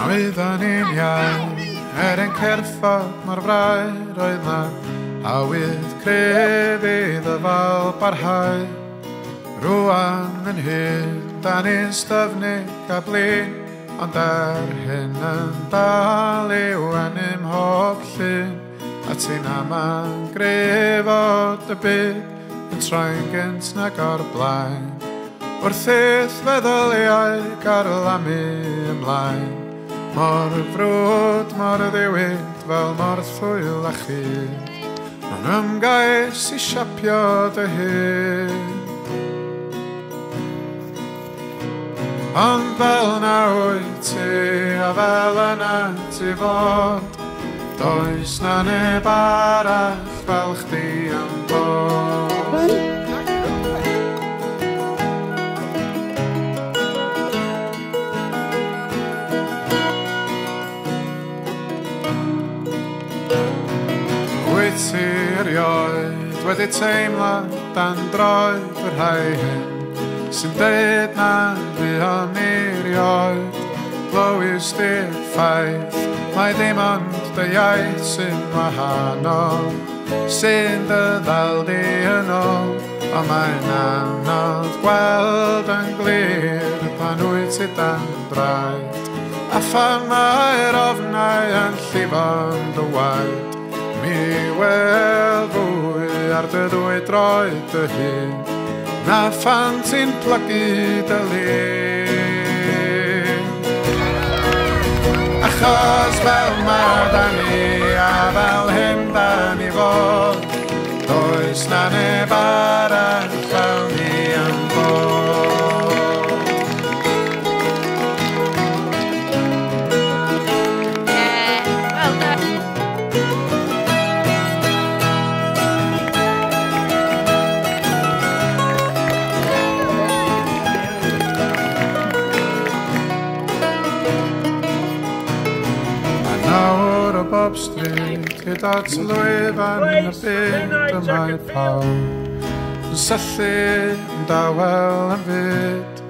Oedden ni'n iau, ein cerffod mor fraidd oedd na, a wydd crefydd y fal barhau. Rwan yn hyn, da ni'n styfnig a blin, ond hyn yn dal i'w anim hob llun, a ti'n ama'n grefod y byd, yn troi'n gynt nag o'r blaen. Wrth eith feddyliau garlamu ymlaen, mor frwd, mor ddiwyd, fel mor thwyl a chyd, ma'n ymgais i siapio dy hyn. Ond fel na wyt ti, a fel yna ti fod, does na neb arall fel chdi am bod. Wyt ti erioed wedi teimlo dan droed fy rhai hyn, sy'n deud na fi o'n erioed, glywys di'r ffaith, mae dim ond dy iaith sy'n wahanol, sy'n dy ddal di yn ôl, ond mae'n anodd gweld yn glir pan wyt ti dan draed, a phan mae'r ofnau yn llifo'n dy waed, mi weld fwy ar dy ddwy droed dy hun, na phan ti'n plygu dy lun. Achos fel ma da ni a fel hyn da ni fod, does na neb arall fel ni am fod. Bob Street, gyda tlwyfan y byd yma'i pawb, yn syllu yn dawel yn fyd,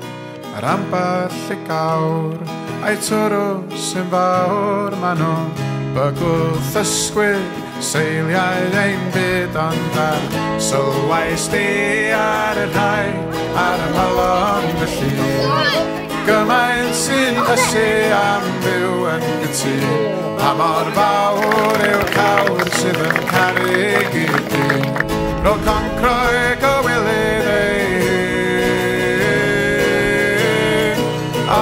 ar amball I gawr, a'i twrw sy'n fawr, ma' nhw'n bygwth ysgwydd, seiliau ein byd ond a sylwais di ar y rhai, ar y malon y llun. Gymaint sy'n ysu am fyw yn gytun, a mor fawr yw'r cawr sydd yn caru gyd-dyn, ro concroeg o wylydd ei hun. O,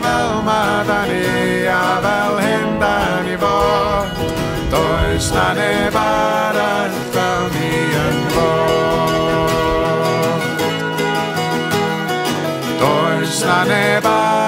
fel ma da ni a fel hyn da ni fod, does na neb arall fel ni yn fod. Does na neb arall